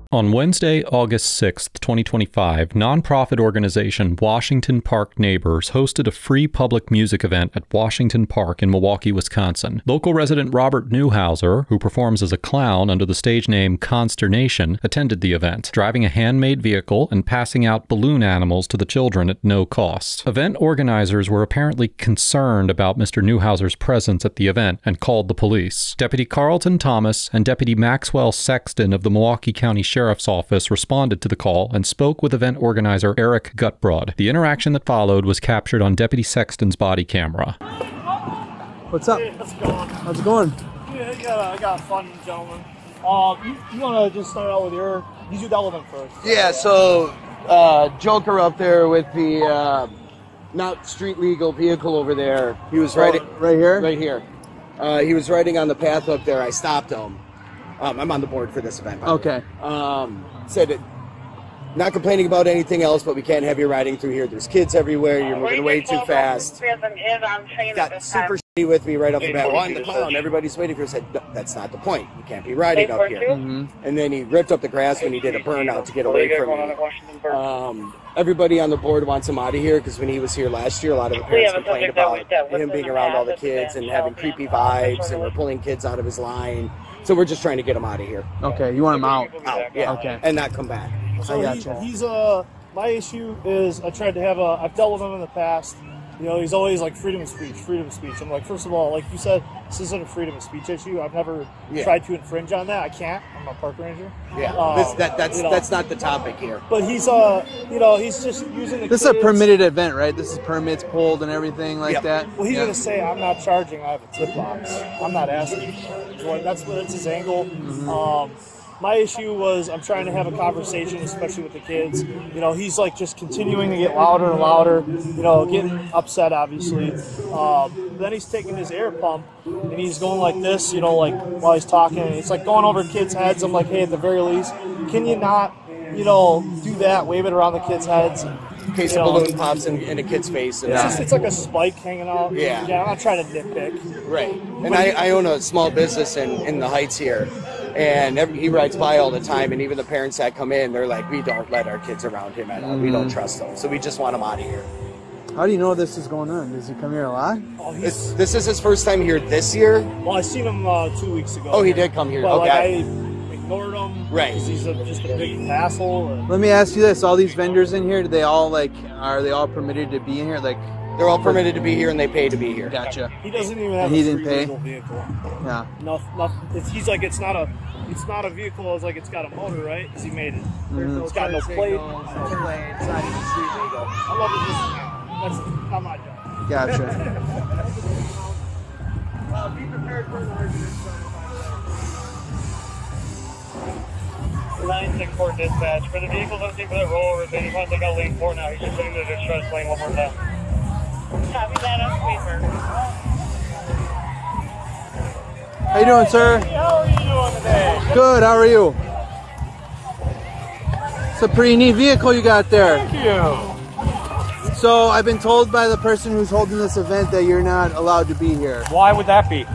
On Wednesday, August 6th, 2025, nonprofit organization Washington Park Neighbors hosted a free public music event at Washington Park in Milwaukee, Wisconsin. Local resident Robert Newhouser, who performs as a clown under the stage name Consternation, attended the event, driving a handmade vehicle and passing out balloon animals to the children at no cost. Event organizers were apparently concerned about Mr. Newhouser's presence at the event and called the police. Deputy Carlton Thomas and Deputy Maxwell Sexton of the Milwaukee County Sheriff's Office responded to the call and spoke with event organizer Eric Gutbrod. The interaction that followed was captured on Deputy Sexton's body camera. What's up? Hey, how's it going? How's it going? Yeah, I got a fun gentleman. You want to just start out with you do the element first. Yeah, so Joker up there with the not street legal vehicle over there. He was riding right here. Right here. He was riding on the path up there. I stopped him. I'm on the board for this event. Okay. Said it. Not complaining about anything else, but we can't have you riding through here. There's kids everywhere. You're moving way too fast. Got super shitty with me right off the bat. Well, I'm the clown. Everybody's waiting for us. I said, that's not the point. You can't be riding up here. And then he ripped up the grass when he did a burnout to get away from me. Everybody on the board wants him out of here because when he was here last year, a lot of the parents complained about him being around all the kids and having creepy vibes, and we're pulling kids out of his line. So we're just trying to get him out of here. Okay, you want him out? Out, yeah. Okay. And not come back. So he's my issue is I've dealt with him in the past. You know, he's always like freedom of speech. I'm like, first of all, like you said, this isn't a freedom of speech issue. I've never tried to infringe on that. I can't. I'm a park ranger. Yeah, that's not the topic here. But he's he's just using the This is a permitted event, right? This is permits pulled and everything like that. Well, he's gonna say I'm not charging. I have a tip box. I'm not asking. That's his angle. My issue was I'm trying to have a conversation, especially with the kids. You know, he's like just continuing to get louder and louder, you know, getting upset, obviously. Then he's taking his air pump and he's going like this, you know, like while he's talking. It's like going over kids' heads. I'm like, hey, at the very least, can you not, you know, do that, wave it around the kids' heads? In case a balloon pops in a kid's face. And it's like a spike hanging out. Yeah. I'm not trying to nitpick. Right. And I own a small business in the Heights here. And he rides by all the time, and even the parents that come in, they're like, we don't let our kids around him at all. We don't trust them. So we just want him out of here. How do you know this is going on? Does he come here a lot? Oh, this is his first time here this year. Well, I seen him 2 weeks ago. Oh, he did come here. But, okay. I ignored him. Right. Because he's just a big asshole. Let me ask you this. All these vendors in here, are they all permitted to be in here? Like, they're all permitted to be here, and they pay to be here. Gotcha. He doesn't even have he a didn't pay? legal vehicle. Yeah. He's like, it's not a vehicle. It's like it's got a motor, right? Because he made it. It's got no plate. It's not even street legal. I love it. That's not my job. Gotcha. Be prepared for an argument. 964 dispatch. For the vehicles I'm seeing for that rollover, they just want to take out lane 4 now. He's just sitting there just trying to lane one more time. Copy that on paper. How you doing, sir? How are you doing today? Good. How are you? It's a pretty neat vehicle you got there. Thank you. So I've been told by the person who's holding this event that you're not allowed to be here. Why would that be?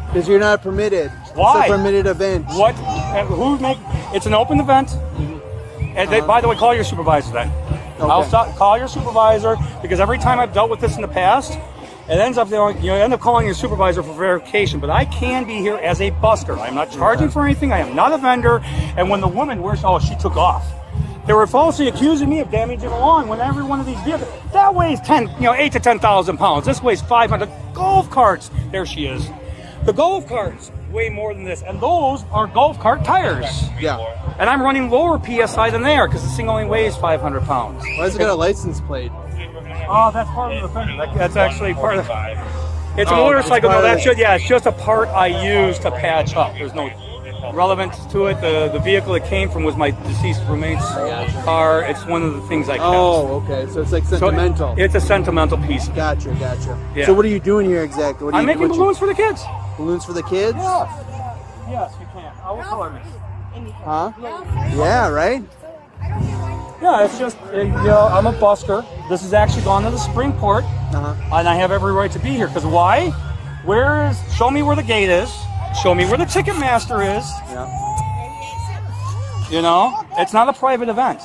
Because you're not permitted. Why? It's a permitted event. What? It's an open event. And by the way, call your supervisor then. Okay. Call your supervisor, because every time I've dealt with this in the past, it ends up you end up calling your supervisor for verification. But I can be here as a busker. I'm not charging for anything. I am not a vendor. And when the woman she took off. They were falsely accusing me of damaging the lawn when every one of these vehicles that weighs 8 to 10,000 pounds. This weighs 500. Golf carts. There she is. The golf carts weigh more than this, and those are golf cart tires. Yeah. And I'm running lower PSI than they are because this thing only weighs 500 pounds. Why has it got a license plate? Oh, that's part of the thing. That's actually part of the. It's a motorcycle. No, it's just a part I use to patch up. There's no relevance to it. The vehicle it came from was my deceased roommate's car. It's one of the things I kept. Oh, okay. So it's like sentimental. So it's a sentimental piece. Gotcha. Yeah. So what are you doing here exactly? I'm making balloons for the kids. Balloons for the kids? Yes, you can. What color mix? Huh? Yeah, right? Yeah, it's just, I'm a busker. This has actually gone to the Springport, and I have every right to be here. Because why? Show me where the gate is. Show me where the ticket master is. Yeah. You know, it's not a private event.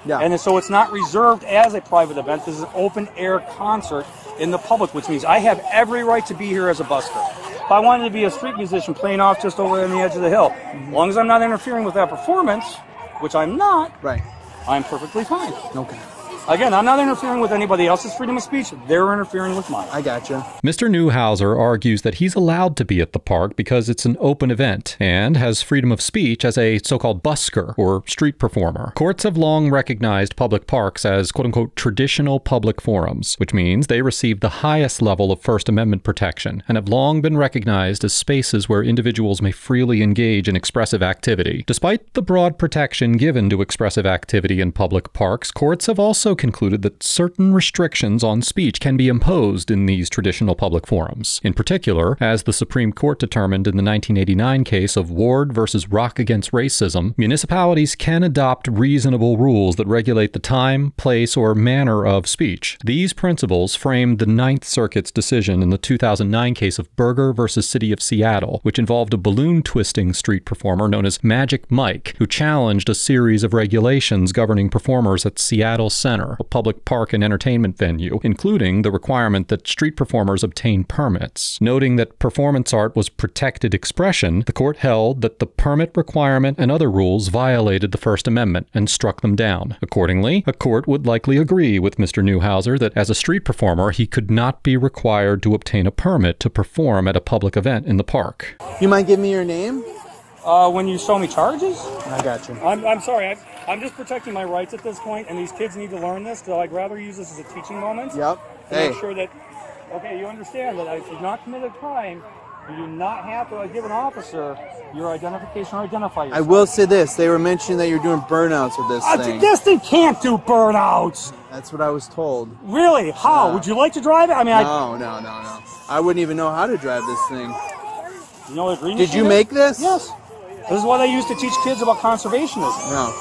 Yeah. And so it's not reserved as a private event. This is an open air concert in the public, which means I have every right to be here as a busker. If I wanted to be a street musician playing off just over on the edge of the hill, as long as I'm not interfering with that performance, which I'm not, Right. I'm perfectly fine. Okay. Again, I'm not interfering with anybody else's freedom of speech. They're interfering with mine. I gotcha. Mr. Newhouser argues that he's allowed to be at the park because it's an open event and has freedom of speech as a so-called busker or street performer. Courts have long recognized public parks as quote-unquote traditional public forums, which means they receive the highest level of First Amendment protection and have long been recognized as spaces where individuals may freely engage in expressive activity. Despite the broad protection given to expressive activity in public parks, courts have also concluded that certain restrictions on speech can be imposed in these traditional public forums. In particular, as the Supreme Court determined in the 1989 case of Ward versus Rock Against Racism, municipalities can adopt reasonable rules that regulate the time, place, or manner of speech. These principles framed the Ninth Circuit's decision in the 2009 case of Berger versus City of Seattle, which involved a balloon-twisting street performer known as Magic Mike, who challenged a series of regulations governing performers at Seattle Center, a public park and entertainment venue, including the requirement that street performers obtain permits. Noting that performance art was protected expression, the court held that the permit requirement and other rules violated the First Amendment and struck them down. Accordingly, a court would likely agree with Mr. Newhouser that as a street performer, he could not be required to obtain a permit to perform at a public event in the park. You mind giving me your name? When you show me charges? I got you. I'm sorry. I'm just protecting my rights at this point, and these kids need to learn this, so I'd rather use this as a teaching moment. Yep. To make sure that, okay, you understand that if you've not committed a crime, you do not have to give an officer your identification or identify yourself. I will say this. They were mentioning that you're doing burnouts with this thing. This thing can't do burnouts. That's what I was told. Really? How? Would you like to drive it? I mean, No. I wouldn't even know how to drive this thing. You know what a green Did you make this? Yes. This is what I used to teach kids about conservationism. No.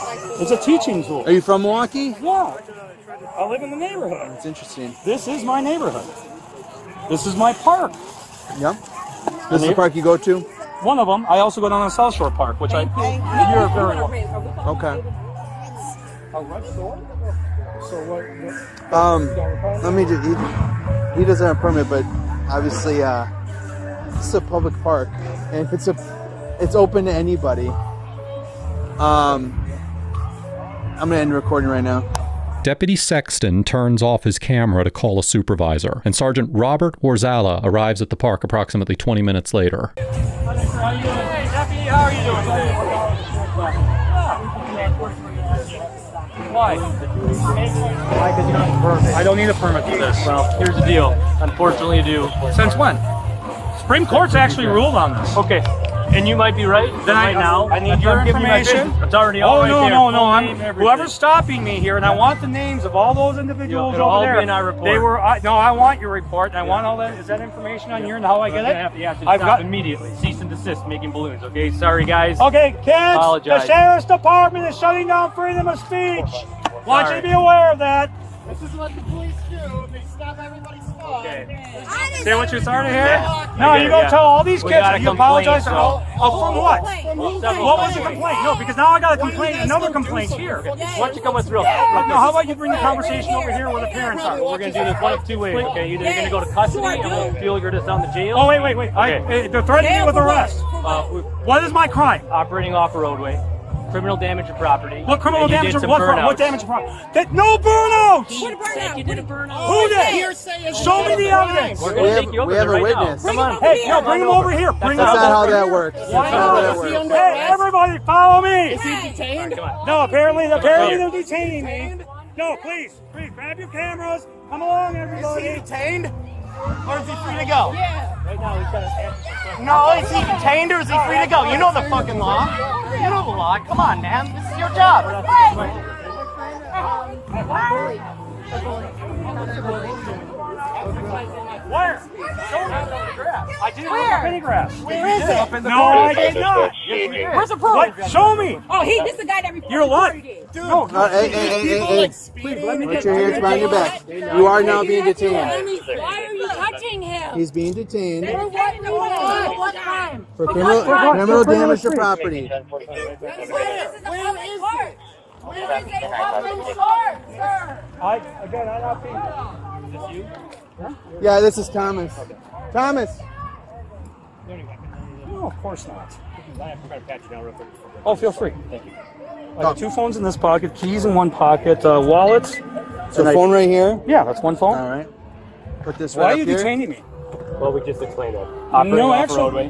It's a teaching tool. Are you from Milwaukee? Yeah. I live in the neighborhood. That's interesting. This is my neighborhood. This is my park. Yep. This is the park you go to? One of them. I also go down to South Shore Park, which you're very welcome. Okay. A red store? So what? Let me just, he doesn't have a permit, but obviously, this is a public park, and it's open to anybody. I'm gonna end recording right now. Deputy Sexton turns off his camera to call a supervisor, and Sergeant Robert Warzala arrives at the park approximately 20 minutes later. Hey, Deputy, how are you doing today? Why? Because you don't have a permit. I don't need a permit for this. Well, here's the deal. Unfortunately, you do. Since when? Supreme Court's actually ruled on this. Okay. And you might be right. Then right now, I need your information. It's already all right there. No. Whoever's stopping me here, and I want the names of all those individuals It'll over all there. be in our report. They were. No, I want your report. And I want all that. Is that information on here and how I get it? You have to stop immediately. Cease and desist making balloons. Okay. Sorry, guys. Okay, kids. Apologize. The sheriff's department is shutting down freedom of speech. Want you to be aware of that. This is what the police do. They stop everybody's phone. Okay. See what you started here? Yeah. No, you go tell all these We kids got a that you apologize for. complaint, From what? What was the complaint? No, because now I got a complaint, another complaint here. Why don't you come with real? No, how about you bring the conversation over here where the parents are? We're going to do this one of two ways. Okay. Either you're going to go to custody and we'll feel you're just on the jail. Oh, wait. They're threatening me with arrest. What is my crime? Operating off a roadway. Criminal damage to property. What criminal and you damage? did some What burnouts. damage to property? No burnouts! You did a burnout. Who did? Show me the evidence. We're going to take you over we have there a right witness. now. Come on. Hey, bring him over here. Bring him That's not how over that here. works. Why not? Hey, everybody, follow me. Is he detained? No, apparently they're detaining me. No, please, grab your cameras. Come along, everybody. Is he detained? Or is he free to go? Yeah. Right now, we've got to No, is he detained or is he free to go? You know the fucking law. You know the law. Come on, man. This is your job. Where? I didn't look up any grass. Where is it? No, I did not. Where's the proof? What? Show me. Oh, this is the guy that reported. You're what? No, hey. Please let me Put your hands behind your back. You are now being detained. Why are you touching charging him? He's being detained For what reason? For what crime? for criminal damage to property. This is a public court. This is a public court, sir. Again, I'm not being... Is this you? Huh? Yeah, this is Thomas. Thomas. No, of course not. I have to try to patch you down real quick. Oh, feel free. Thank you. I got 2 phones in this pocket, keys in one pocket, wallets. So the phone right here? Yeah, that's one phone. All right. Put this right Why up are you here. detaining me? Well, we just explained it. No, actually. Roadway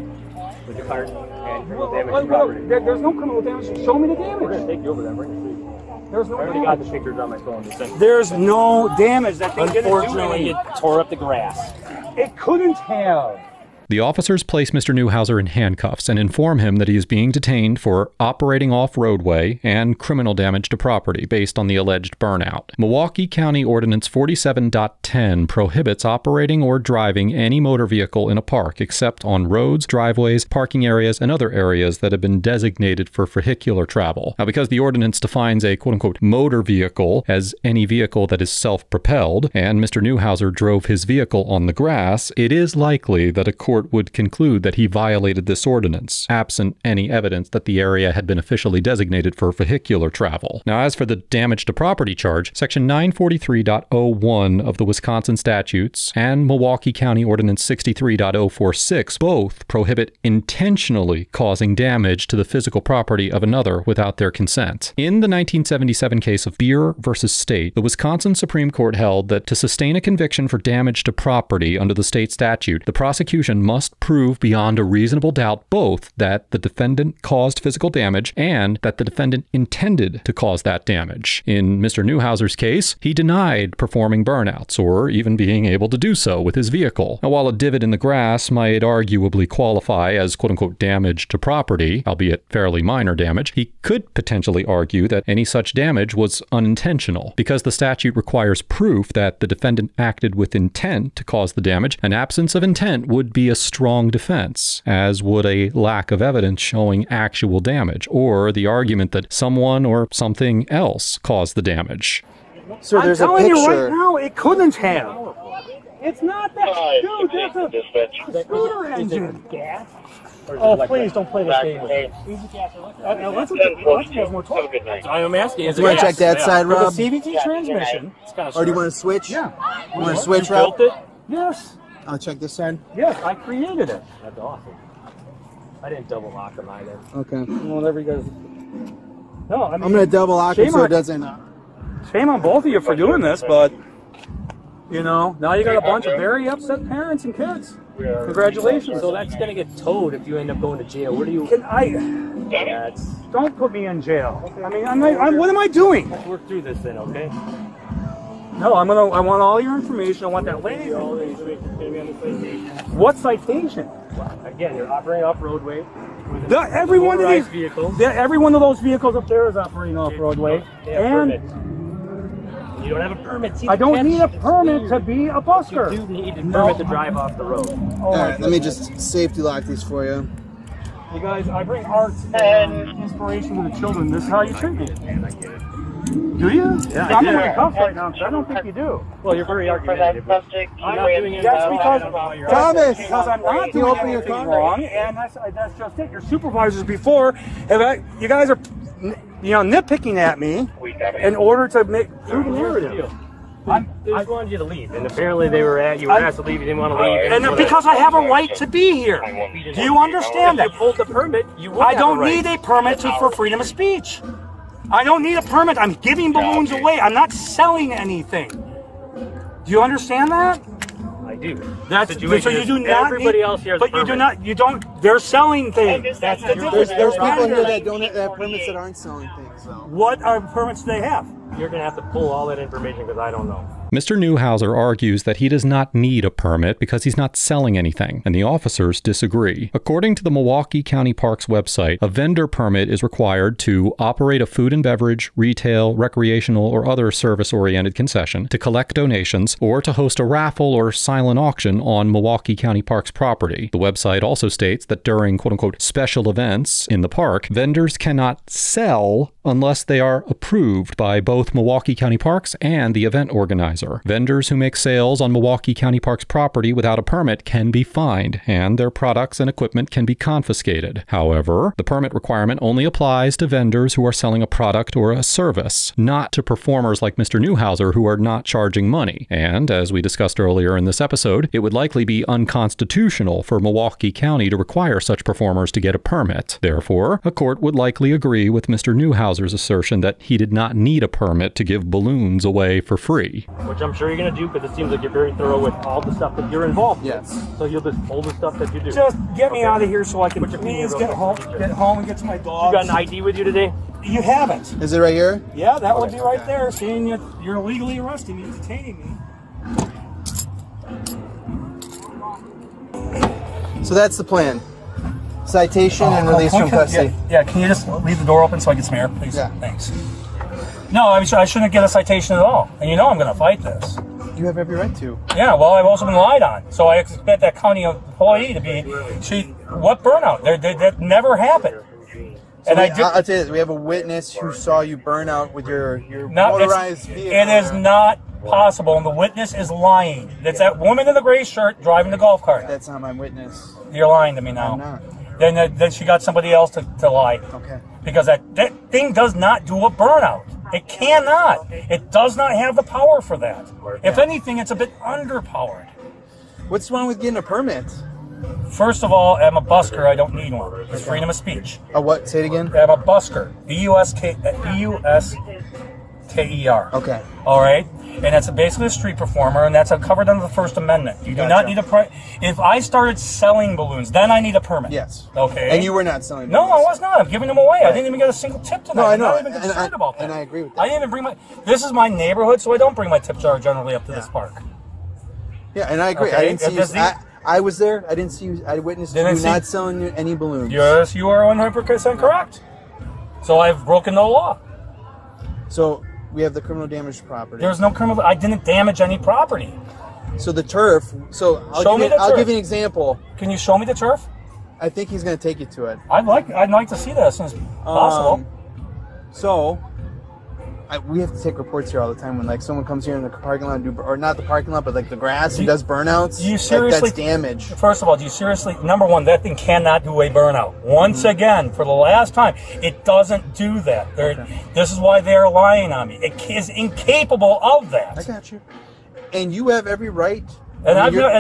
with your cart and criminal damage to property. There's no criminal damage. Show me the damage. We're going to take you over there. Bring it. There's no I already got the pictures on my phone. There's no damage. That thing didn't do Unfortunately, it anything. tore up the grass. It couldn't have. The officers place Mr. Newhouser in handcuffs and inform him that he is being detained for operating off roadway and criminal damage to property based on the alleged burnout. Milwaukee County Ordinance 47.10 prohibits operating or driving any motor vehicle in a park except on roads, driveways, parking areas, and other areas that have been designated for vehicular travel. Now, because the ordinance defines a quote-unquote motor vehicle as any vehicle that is self-propelled, and Mr. Newhouser drove his vehicle on the grass, it is likely that a court would conclude that he violated this ordinance, absent any evidence that the area had been officially designated for vehicular travel. Now, as for the damage to property charge, Section 943.01 of the Wisconsin statutes and Milwaukee County Ordinance 63.046 both prohibit intentionally causing damage to the physical property of another without their consent. In the 1977 case of Beer versus State, the Wisconsin Supreme Court held that to sustain a conviction for damage to property under the state statute, the prosecution must prove beyond a reasonable doubt both that the defendant caused physical damage and that the defendant intended to cause that damage. In Mr. Newhouser's case, he denied performing burnouts or even being able to do so with his vehicle. Now, while a divot in the grass might arguably qualify as quote-unquote damage to property, albeit fairly minor damage, he could potentially argue that any such damage was unintentional. Because the statute requires proof that the defendant acted with intent to cause the damage, an absence of intent would be a strong defense, as would a lack of evidence showing actual damage, or the argument that someone or something else caused the damage. So there's a I'm telling picture. you right now, it couldn't have. It's not that. Dude, that's a scooter engine. Gas? Oh, please don't play this game with me. Let's have more talk. I'm asking. Is You want to check that side, With Rob? a CVT transmission. Or do you want to switch? Yeah. You want to switch, You Rob? built it? Yes. I'll check this side. Yes, I created it. That's awesome. I didn't double lock them either. Okay. Whatever you guys. No, I mean, I'm going to double lock it shame so on- it doesn't... Shame on both of you for doing this, but you know, now you got a bunch of very upset parents and kids. Congratulations. So that's gonna get towed if you end up going to jail. Where do you? Can I? That's. Don't put me in jail. I mean, what am I doing? Let's work through this then, okay? No, I want all your information. I want that lady. What citation? Again, you're operating off roadway. Every one of these vehicles. Every one of those vehicles up there is operating off roadway, and you don't have a permit. See, I don't need a permit to be a busker. You do need a permit to drive off the road. All right, let me just safety lock these for you. You guys, I bring art and inspiration to the children. This is how you treat me. Do you? Yeah, I'm in my cuffs right now, because I don't think you do. Well, you're very argumentative. I'm not doing it. That's because I'm not doing anything wrong, and that's just it. Your supervisors before, you guys are, nitpicking at me in order to make through the narrative. They just wanted you to leave, and apparently you were asked to leave. You didn't want to leave, and because I have a right to be here. Do you understand that? If you pulled the permit, you would. I don't need a permit for freedom of speech. I don't need a permit. I'm giving balloons away. I'm not selling anything. Do you understand that? I do. So you do not. Everybody else here has but a permit. you do not. You don't. They're selling things. There's people here that don't have permits that aren't selling things. So. What permits do they have? You're going to have to pull all that information because I don't know. Mr. Newhouser argues that he does not need a permit because he's not selling anything, and the officers disagree. According to the Milwaukee County Parks website, a vendor permit is required to operate a food and beverage, retail, recreational, or other service-oriented concession, to collect donations, or to host a raffle or silent auction on Milwaukee County Parks property. The website also states that during quote-unquote special events in the park, vendors cannot sell unless they are approved by both Milwaukee County Parks and the event organizer. supervisor. Vendors who make sales on Milwaukee County Parks property without a permit can be fined, and their products and equipment can be confiscated. However, the permit requirement only applies to vendors who are selling a product or a service, not to performers like Mr. Newhouser who are not charging money. And, as we discussed earlier in this episode, it would likely be unconstitutional for Milwaukee County to require such performers to get a permit. Therefore, a court would likely agree with Mr. Newhouser's assertion that he did not need a permit to give balloons away for free. Which I'm sure you're going to do, because it seems like you're very thorough with all the stuff that you're involved in. Yes. So you'll just pull the stuff that you do. Just get me out of here so I can please get home and get to my dogs. You got an ID with you today? You haven't. Is it right here? Yeah, that would be right there, seeing you're illegally arresting me, detaining me. So that's the plan. Citation and release from custody. Yeah, can you just leave the door open so I get some air, please? Yeah. Thanks. No, I shouldn't get a citation at all. And you know I'm going to fight this. You have every right to. Yeah, well, I've also been lied on. So I expect that county employee to be... What burnout? That never happened. So I'll tell you this, we have a witness who saw you burn out with your motorized vehicle. It is not possible, and the witness is lying. It's that woman in the gray shirt driving the golf cart. That's not my witness. You're lying to me now. I'm not. Then she got somebody else to lie. Okay. Because that thing does not do a burnout. It cannot. It does not have the power for that. If anything, it's a bit underpowered. What's wrong with getting a permit? First of all, I'm a busker. I don't need one. It's freedom of speech. A what? Say it again. I'm a busker. B-U-S-K-E-R. Okay. All right? And that's basically a street performer, and that's covered under the First Amendment. You do not need a permit. If I started selling balloons, then I need a permit. Yes. Okay. And you were not selling balloons. No, I was not. I'm giving them away. Right. I didn't even get a single tip to that. No, I know. I'm not even concerned about that. And I agree with that. I didn't even bring my... This is my neighborhood, so I don't bring my tip jar generally up to this park. Yeah, and I agree. Okay. I didn't see you... I was there. I didn't see you. I witnessed you not selling any balloons. Yes, you are 100% correct. So I've broken the law. So we have the criminal damage to property. There's no criminal... I didn't damage any property. So the turf... So I'll give you an example. Can you show me the turf? I think he's going to take you to it. I'd like to see that as soon as possible. We have to take reports here all the time when like someone comes here in the parking lot and or not the parking lot, but like the grass and does burnouts. You seriously? That's damage. First of all, do you seriously? Number one, that thing cannot do a burnout. Once again, for the last time, it doesn't do that. This is why they are lying on me. It is incapable of that. I got you. And you have every right. And you're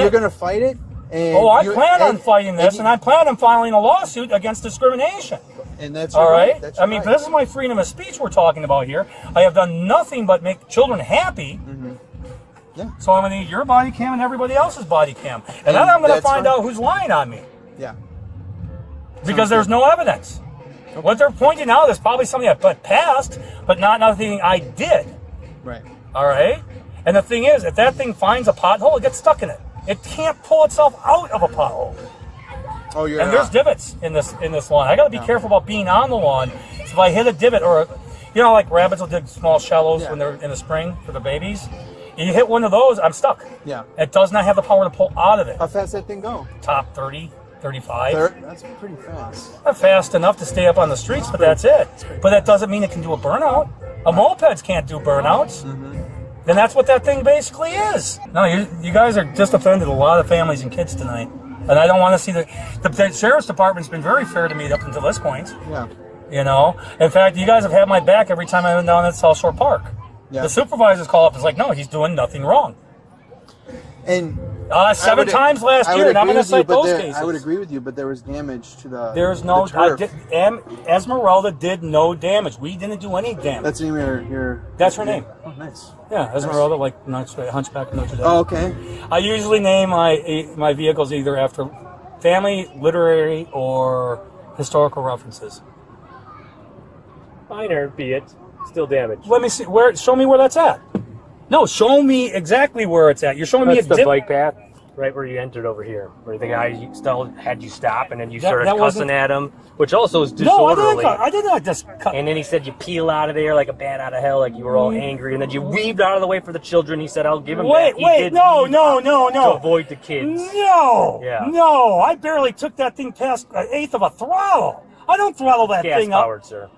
going to fight it. And I plan on fighting this, and I plan on filing a lawsuit against discrimination. And that's all right. That's I mean, this is my freedom of speech we're talking about here. I have done nothing but make children happy. Mm-hmm. Yeah. So I'm going to need your body cam and everybody else's body cam, and then I'm going to find out who's lying on me. Yeah. Because there's no evidence. Okay. What they're pointing out is probably something I passed, but not nothing I did. Right. All right. And the thing is, if that thing finds a pothole, it gets stuck in it. It can't pull itself out of a pothole. Oh, you're and there's divots in this lawn. I got to be careful about being on the lawn. So if I hit a divot, or like rabbits will dig small shallows when they're in the spring for the babies. You hit one of those, I'm stuck. Yeah. It does not have the power to pull out of it. How fast does that thing go? Top 30, 35. That's pretty fast. Not fast enough to stay up on the streets, but that's it. But that doesn't mean it can do a burnout. Mopeds can't do burnouts. Mm-hmm. Then that's what that thing basically is. No, you guys are just offended a lot of families and kids tonight. And I don't want to see the sheriff's department's been very fair to me up until this point. Yeah. In fact, you guys have had my back every time I've been down at South Shore Park. Yeah. The supervisors call up. It's like, no, he's doing nothing wrong. And 7 times last year, and I'm going to cite those cases. I would agree with you, but there was damage to the. There's no. Esmeralda did no damage. We didn't do any damage. That's the name of your. That's her name. Oh, nice. Yeah, Esmeralda, like Hunchback of Notre Dame. Oh, okay. I usually name my vehicles either after family, literary, or historical references. Minor, be it, still damaged. Let me see. Show me where that's at. No, show me exactly where it's at. You're showing me the bike path, right where you entered over here, where the guy had you stop, and then you started cussing at him, which also is disorderly. No, I did not just cut. And then he said you peel out of there like a bat out of hell, like you were all angry, and then you weaved out of the way for the children. He said, "I'll give him that." No. To avoid the kids. No, I barely took that thing past 1/8 of a throttle. I don't throttle that thing up. Gas-powered, sir.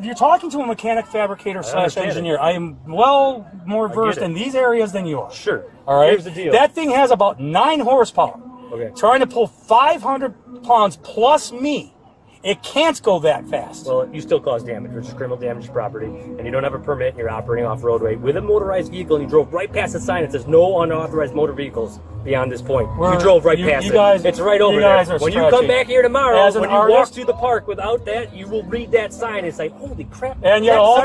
You're talking to a mechanic, fabricator / engineer. I am well more versed in these areas than you are. Sure. All right. Here's the deal. That thing has about 9 horsepower. Okay. Trying to pull 500 pounds plus me. It can't go that fast. Well, you still cause damage, which is criminal damage to property, and you don't have a permit, and you're operating off roadway with a motorized vehicle, and you drove right past the sign that says no unauthorized motor vehicles beyond this point. You drove right past it. Guys, it's right over there. When you come back here tomorrow, when you walk through the park without that, you will read that sign and say, holy crap. And yet all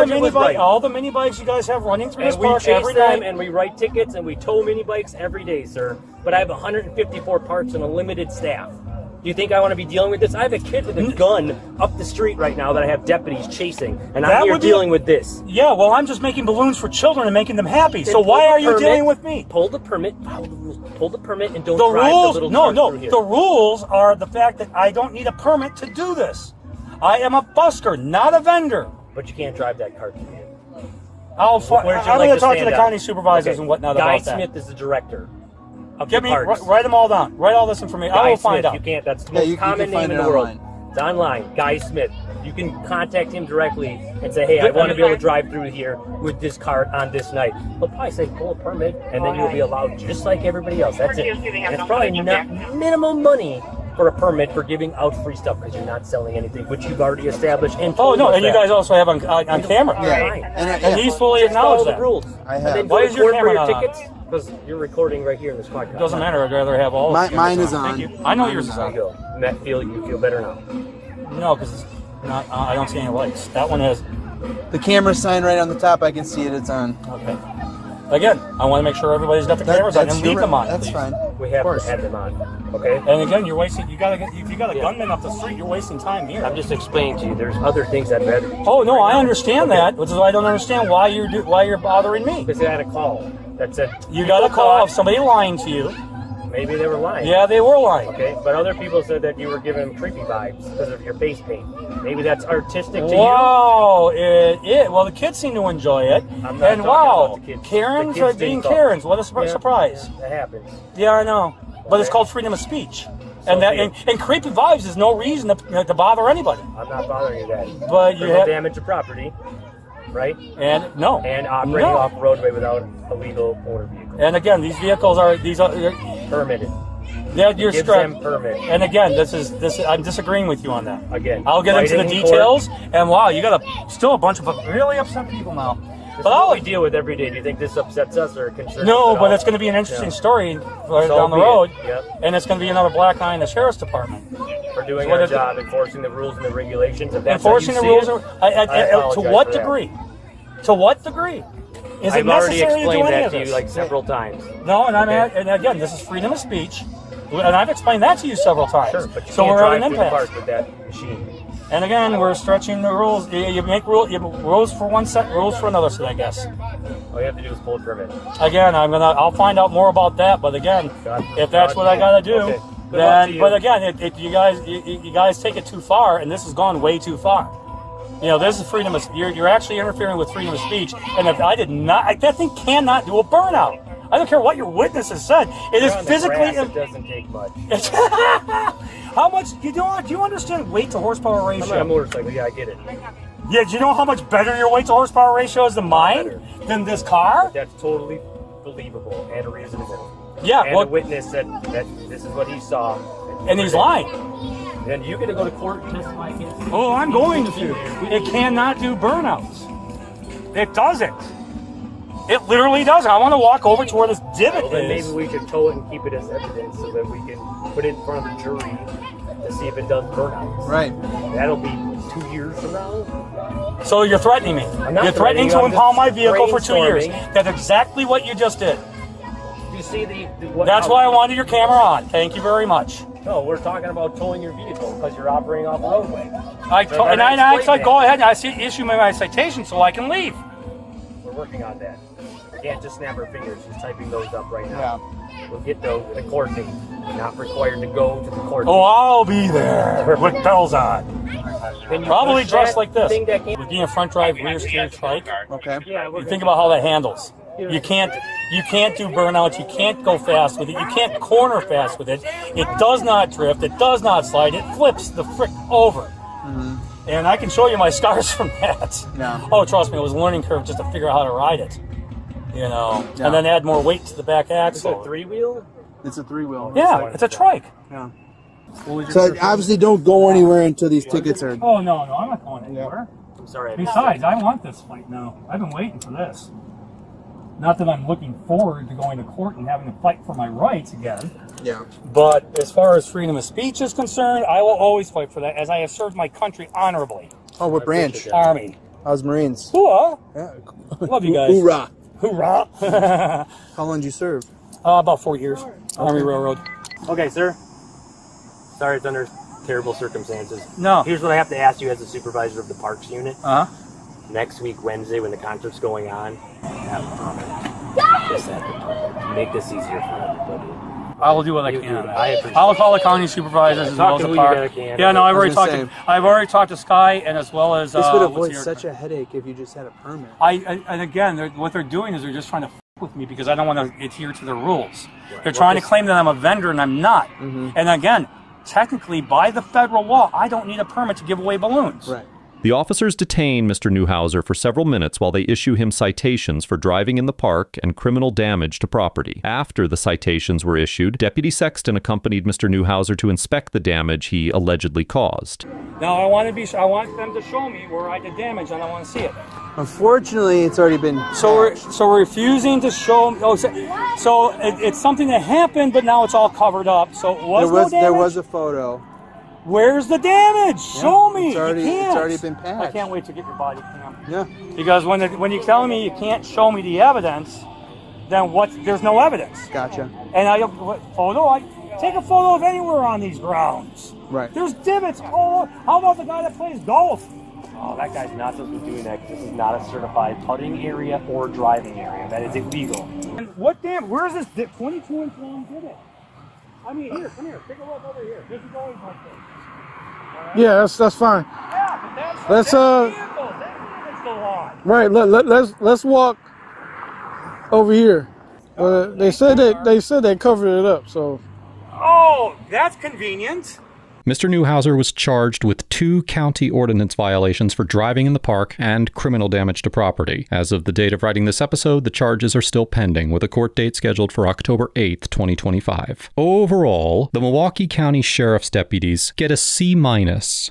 the mini bikes you guys have running through this park every day. And we write tickets, and we tow mini bikes every day, sir. But I have 154 parks and a limited staff. Do you think I want to be dealing with this? I have a kid with a gun up the street right now that I have deputies chasing, and I'm here dealing with this. Yeah, well, I'm just making balloons for children and making them happy. So why are you dealing with me? Pull the permit, follow the rules. Pull the permit and don't drive the little truck through here. The rules are the fact that I don't need a permit to do this. I am a busker, not a vendor. But you can't drive that cart through here. I'm going to talk to the county supervisors and whatnot about that. Guy Smith is the director. Write them all down. Write all this information. I will find out. You can't. That's the most common name in the world. It's online. Guy Smith. You can contact him directly and say, hey, I want to be able to drive through here with this cart on this night. He'll probably say, pull a permit, and then you'll be allowed just like everybody else. That's it. It's probably not minimum money for a permit for giving out free stuff because you're not selling anything, which you've already established. And you guys also have on camera. Yeah. And he's fully acknowledged that. The rules. I have. Why is your camera on? Tickets? Because you're recording right here in this podcast. It doesn't matter. I'd rather have all of mine is on. Thank you. I know yours is on. Matt, you feel better now? No, because it's not. I don't see any lights. That one has the camera sign right on the top. I can see it. It's on. Okay. Again, I want to make sure everybody's got the cameras on and leave them on. That's fine. We have to have them on. Okay. And again, you're wasting. If you got a gunman up the street, you're wasting time here. I'm just explaining to you. There's other things that matter. Oh no, I understand that, which is why I don't understand why you're bothering me. Because I had a call. That's it. You got a call of somebody lying to you. Maybe they were lying. Yeah, they were lying. Okay, but other people said that you were giving them creepy vibes because of your face paint. Maybe that's artistic to you. Wow, well, the kids seem to enjoy it. I'm not and wow, about the kids. Karens are being Karens. What a surprise. That happens. Yeah, I know. But it's called freedom of speech. And creepy vibes is no reason to bother anybody. I'm not bothering you that. But you have damage to property, right? And and operating off roadway without a legal motor vehicle. And again, these vehicles are permitted. You're gives them permit. And again, this is I'm disagreeing with you on that. Again, I'll get into the details. And wow, you got still a bunch of really upset people now. But we deal with every day. Do you think this upsets us or concerns us? No, but it's going to be an interesting story down the road. And it's going to be another black eye in the sheriff's department. For doing our job, enforcing the rules and the regulations. Enforcing the rules. To what degree? To what degree? Is it necessary to do any of this? I've already explained that to you like several times. No, and again, this is freedom of speech, and I've explained that to you several times. Sure, but you can't drive through the park with that machine. And again, we're stretching the rules. You make rules for one set, rules for another set, I guess. All you have to do is pull a permit. Again, I'll find out more about that. But again, if that's what I gotta do, then. But again, you guys take it too far, and this has gone way too far. You know, this is freedom of. You're actually interfering with freedom of speech, and if that thing cannot do a burnout. I don't care what your witnesses said. It is physically. It doesn't take much. How much? Do you understand weight to horsepower ratio? I'm on a motorcycle. Yeah, I get it. Yeah, do you know how much better your weight to horsepower ratio is than mine? Than this car? That's totally believable and reasonable. Yeah, and the witness said that this is what he saw. And he's lying. Then you're going to go to court and testify against him. Oh, I'm going to. It cannot do burnouts. It doesn't. It literally doesn't. I want to walk over to where this divot is. Maybe we should tow it and keep it as evidence so that we can put it in front of the jury to see if it does burnouts. Right. That'll be 2 years from now. So you're threatening me. You're threatening to impound my vehicle for 2 years. That's exactly what you just did. You see That's why I wanted your camera on. Thank you very much. No, we're talking about towing your vehicle because you're operating off the roadway. I said, go ahead. I issue my citation so I can leave. We're working on that. We can't just snap our fingers. She's typing those up right now. Yeah. We'll get those at a court date. We're not required to go to the court date. Oh, I'll be there with bells on. Probably dressed like this. With being a front drive rear steer trike. Okay. Yeah, you think about how that handles. You can't do burnouts. You can't go fast with it. You can't corner fast with it. It does not drift. It does not slide. It flips the frick over. And I can show you my scars from that. Yeah. Oh, trust me, it was a learning curve just to figure out how to ride it. You know, and then add more weight to the back axle. Is it a 3-wheel? It's a 3-wheel. Yeah, it's a trike. Yeah. So obviously don't go anywhere until these tickets are... Oh, no, I'm not going anywhere. I'm sorry. Besides, I want this fight now. I've been waiting for this. Not that I'm looking forward to going to court and having to fight for my rights again. Yeah. But as far as freedom of speech is concerned, I will always fight for that, as I have served my country honorably. Oh, what branch? Army. How's Marines? Hoorah! Yeah. Love you guys. Hoorah! Hoorah! How long did you serve? About 4 years. Army Railroad. Okay, sir. Sorry, it's under terrible circumstances. No. Here's what I have to ask you as the supervisor of the parks unit. Uh-huh. Next week, Wednesday, when the concert's going on, have a permit. Just have the permit. Make this easier for everybody. I will do what I can. I appreciate I will call the county supervisors as well as the park. Yeah, no, I've already talked to Sky, and as well as. This would avoid such a headache if you just had a permit. And again, what they're doing is they're just trying to f with me because I don't want to adhere to the rules. Right. They're trying to claim that I'm a vendor and I'm not. Mm-hmm. And again, technically, by the federal law, I don't need a permit to give away balloons. Right. The officers detain Mr. Newhouser for several minutes while they issue him citations for driving in the park and criminal damage to property. After the citations were issued, Deputy Sexton accompanied Mr. Newhouser to inspect the damage he allegedly caused. Now, I want them to show me where I did damage, and I want to see it. Unfortunately, it's already been. So we're refusing to show. So it's something that happened, but now it's all covered up. So it was no damage? There was a photo. Where's the damage? Yeah, show me. It's already been patched. I can't wait to get your body cam. Yeah. Because when you're telling me you can't show me the evidence, then there's no evidence. Gotcha. And take a photo of anywhere on these grounds. Right. There's divots. Oh, how about the guy that plays golf? Oh, that guy's not supposed to be doing that because this is not a certified putting area or driving area. That is illegal. And what damn? Where's this 22-inch long divot? I mean, here, come here. Take a look over here. This is always like this. Right. Yeah, that's fine. Yeah, but that's the law. Right. Let's walk over here. They said they covered it up. So. Oh, that's convenient. Mr. Newhouser was charged with 2 county ordinance violations for driving in the park and criminal damage to property. As of the date of writing this episode, the charges are still pending, with a court date scheduled for October 8th, 2025. Overall, the Milwaukee County Sheriff's deputies get a C-,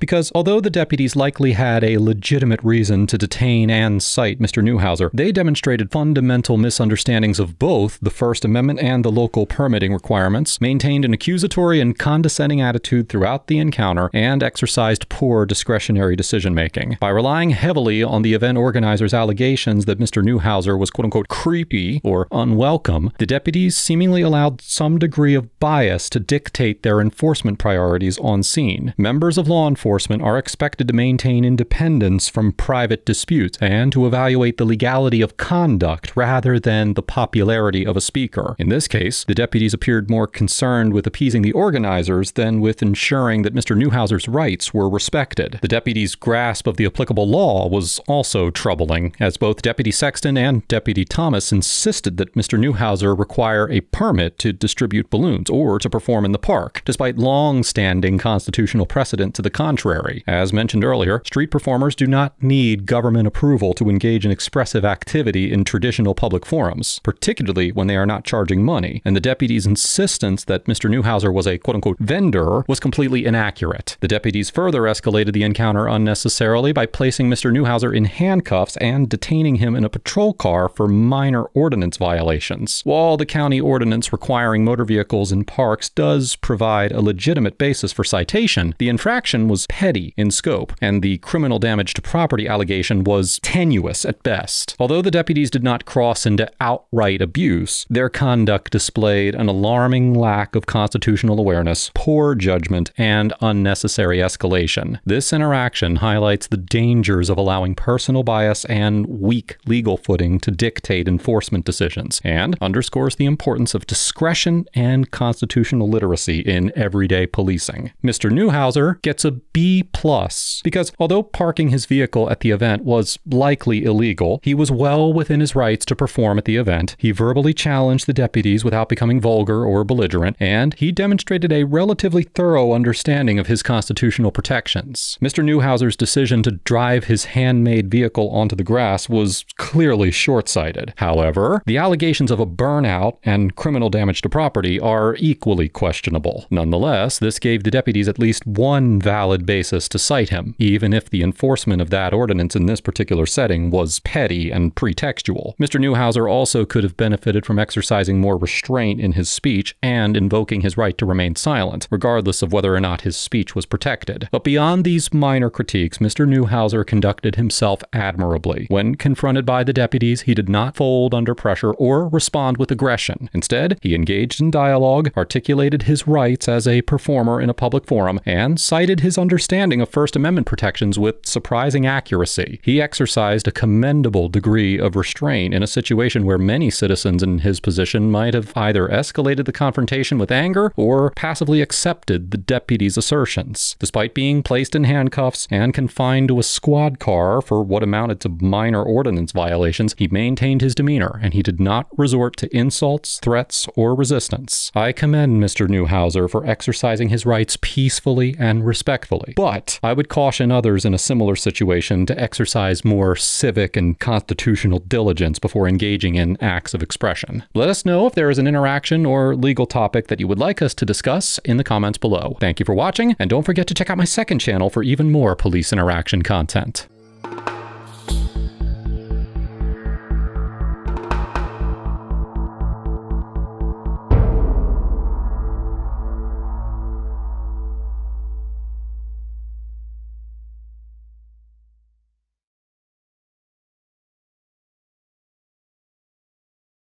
because although the deputies likely had a legitimate reason to detain and cite Mr. Newhouser, they demonstrated fundamental misunderstandings of both the First Amendment and the local permitting requirements, maintained an accusatory and condescending attitude throughout the encounter, and exercised poor discretionary decision-making. By relying heavily on the event organizers' allegations that Mr. Newhouser was quote-unquote creepy or unwelcome, the deputies seemingly allowed some degree of bias to dictate their enforcement priorities on scene. Members of law enforcement are expected to maintain independence from private disputes and to evaluate the legality of conduct rather than the popularity of a speaker. In this case, the deputies appeared more concerned with appeasing the organizers than with ensuring that Mr. Newhouser's rights were respected. The deputy's grasp of the applicable law was also troubling, as both Deputy Sexton and Deputy Thomas insisted that Mr. Newhouser require a permit to distribute balloons or to perform in the park, despite long-standing constitutional precedent to the contrary. As mentioned earlier, street performers do not need government approval to engage in expressive activity in traditional public forums, particularly when they are not charging money, and the deputy's insistence that Mr. Newhouser was a quote-unquote vendor was completely inaccurate. The deputies further escalated the encounter unnecessarily by placing Mr. Newhouser in handcuffs and detaining him in a patrol car for minor ordinance violations. While the county ordinance requiring motor vehicles in parks does provide a legitimate basis for citation, the infraction was petty in scope, and the criminal damage to property allegation was tenuous at best. Although the deputies did not cross into outright abuse, their conduct displayed an alarming lack of constitutional awareness, poor judgment, and unnecessary escalation. This interaction highlights the dangers of allowing personal bias and weak legal footing to dictate enforcement decisions, and underscores the importance of discretion and constitutional literacy in everyday policing. Mr. Newhouser gets a B+, because although parking his vehicle at the event was likely illegal, he was well within his rights to perform at the event. He verbally challenged the deputies without becoming vulgar or belligerent, and he demonstrated a relatively thorough understanding understanding of his constitutional protections. Mr. Newhouser's decision to drive his handmade vehicle onto the grass was clearly short-sighted. However, the allegations of a burnout and criminal damage to property are equally questionable. Nonetheless, this gave the deputies at least one valid basis to cite him, even if the enforcement of that ordinance in this particular setting was petty and pretextual. Mr. Newhouser also could have benefited from exercising more restraint in his speech and invoking his right to remain silent, regardless of whether or not his speech was protected. But beyond these minor critiques, Mr. Newhouser conducted himself admirably. When confronted by the deputies, he did not fold under pressure or respond with aggression. Instead, he engaged in dialogue, articulated his rights as a performer in a public forum, and cited his understanding of First Amendment protections with surprising accuracy. He exercised a commendable degree of restraint in a situation where many citizens in his position might have either escalated the confrontation with anger or passively accepted the deputy's assertions. Despite being placed in handcuffs and confined to a squad car for what amounted to minor ordinance violations, he maintained his demeanor, and he did not resort to insults, threats, or resistance. I commend Mr. Newhouser for exercising his rights peacefully and respectfully, but I would caution others in a similar situation to exercise more civic and constitutional diligence before engaging in acts of expression. Let us know if there is an interaction or legal topic that you would like us to discuss in the comments below. Thank you for watching, and don't forget to check out my second channel for even more police interaction content.